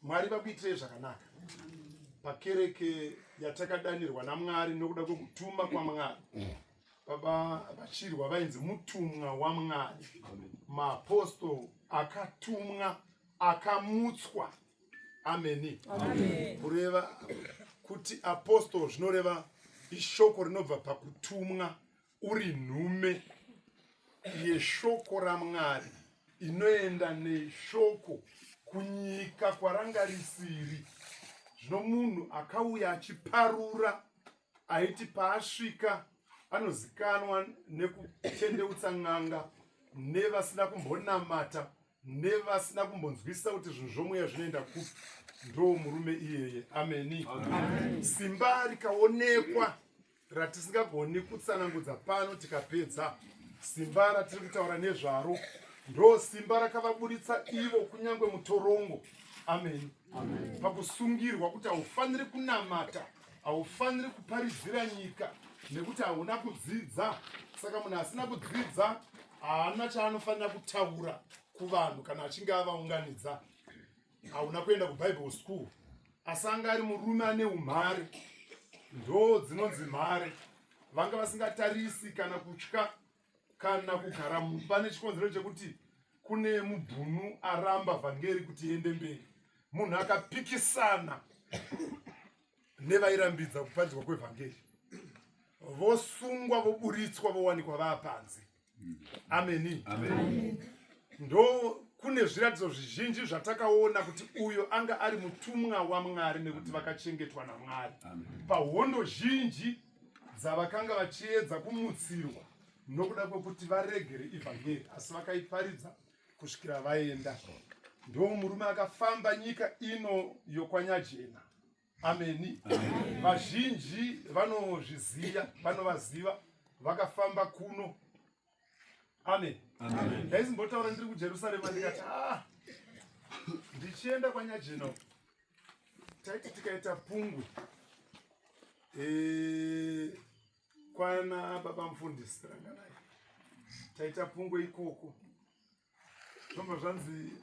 Mwari vakuitirei zvakanaka. Pakereke yatakadanirwa naMwari nokuda kwekutuma kwaMwari. Baba vachirwa vainzi mutumwa waMwari. Maapostoli akatumwa, akamutswa. Ameni. Kureva kuti apostoli zvinoreva ishoko rinobva pakutumwa uri nhume yeshoko raMwari inoenda neshoko kunyika kwaranga risiri. Zvino munhu akauya achiparura aiti paasvika anozikanwa nekutendeutsa n'anga nevasina kumbonamata nevasina kumbonzwisisa kuti zvinhu zvomweya zvinoenda kupi. Ndo murume iyeye. Ameni. Simba rikaonekwa ratisingagoni kutsanangudza pano tikapedza. Simba ratiri kutaura nezvaro ndo simba rakavaburitsa ivo kunyange mutorongo. Amen. Pakusungirwa kuti haufaniri kunamata, haufaniri kuparidzira nyika nekuti hauna kudzidza. Saka munhu asina kudzidza haana chaanofanira kutaura kuvanhu kana achinge avaunganidza. Hauna kuenda kuBible school. Asi anga ari murume ane umhare. Ndo dzinonzi mhare. Vanga vasingatarisi kana kutya kana kugara pane chikonzero chekuti kune mubhunu aramba vhangeri kuti iende mberi. Munhu akapikisana nevairambidza kupanzwa kwevhangeri. Vosungwa, voburitswa, vowanikwa vaapanze. Ameni. Ndo kune zviratidzo zvizhinji zvatakaona kuti uyo anga ari mutumwa waMwari nekuti vakachengetwa naMwari. Pahondo zhinji dzavakanga vachiedza kumutsirwa nokuda kwekuti varegere ivhangeri, asi vakaiparidza kusvikira vaenda. Ndo murume akafamba nyika ino yokwanyajena. Ameni. Vazhinji vanozviziva, vanovaziva, vakafamba kuno. Amen. Ndaizimbotaura ndiri kuJerusarema ndikati ndichienda kwanyajena taiti tikaita pungwe kwana baba mufundisi ranganai taita pungwe ikoko. Zvomba zvanzi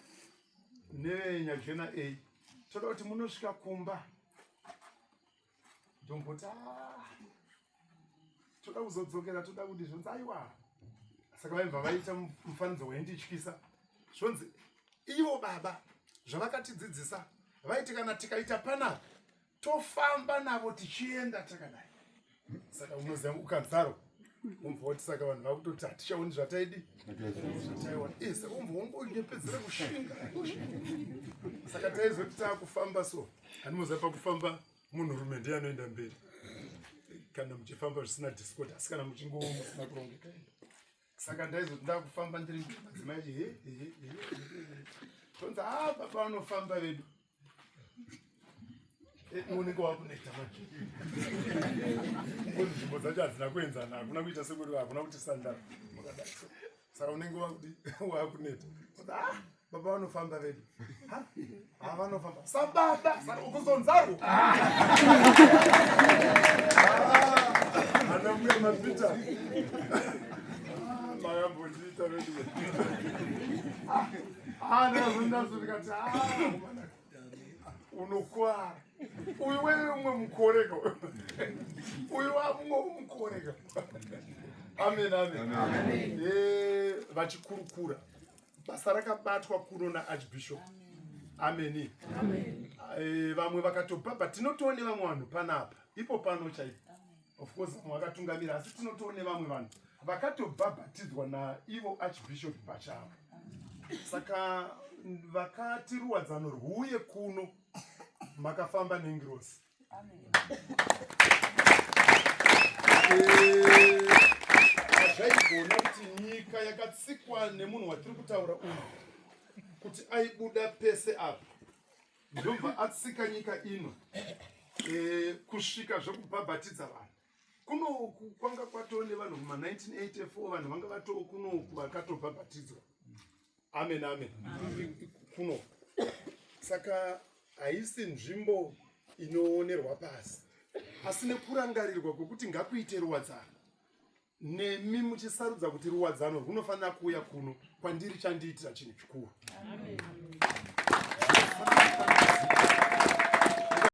nenyajena A toda kuti munosvika kumba ndomboti toda kuzodzokera, toda kuti zvonzi aiwa. Saka vaibva vaita mufananidzo waindityisa. Zvonzi ivo baba zvavakatidzidzisa vaiti kana tikaita panapa tofamba navo tichienda takadai. Saka unoziva ukadzaro umbva kuti saka vanhu vakutoti hatichaoni zvataidi zvataiona. Saka umbva wongondipedzera kushinga. Saka taizoti taakufamba so handimoziva pakufamba munhurume ndiye anoenda mberi kana muchifamba zvisina discord, asi kana muchingowo musina kurongeka. Saka ndaizoti ndakufamba ndiri madzimai tonzi baba vanofamba vedu unenge wakuneta manje. Nzvimbo dzacho hadzina kuenzana, hakuna kuita sekuti hakuna kuti sandara makadai. Saka unenge wakuneta. Baba vanofamba vedu. Vanofamba. Sababa, saka ukuzonzaro. Anamuya mapita. Makambondiita vedu. Ndazondikati unokwara. Uyu weumwe mukoreka. Uyu wamumwe mukoreka. Amen. Vachikurukura. Basa rakabatwa kuno naArchbishop. Ameni. Vamwe vakatobhabha. Tinotoone vamwe vanhu panapa. Ipo pano chaipo. Of course vamwe vakatungamira, asi tinotoone vamwe vanhu vakatobhabhatidzwa naivo Archbishop pachavo. Saka vakati ruwadzano rwuye kuno makafamba nengirosi. Zvaigona kuti nyika yakatsikwa nemunhu watiri kutaura uyu kuti aibuda pese apa ndobva atsika nyika ino kusvika zvekubhabhatidza vanhu. Kuno kwanga kwatoo nevanhu kuma1984 vanhu vanga vatoo kuno vakatobhabhatidzwa. Amen. Kuno. Saka haisi nzvimbo inoonerwa pasi, asi nekurangarirwa kwekuti ngakuite ruwadzano. Nemi muchisarudza kuti ruwadzano runofanira kuuya kuno kwandiri chandiitira chinhu chikuru.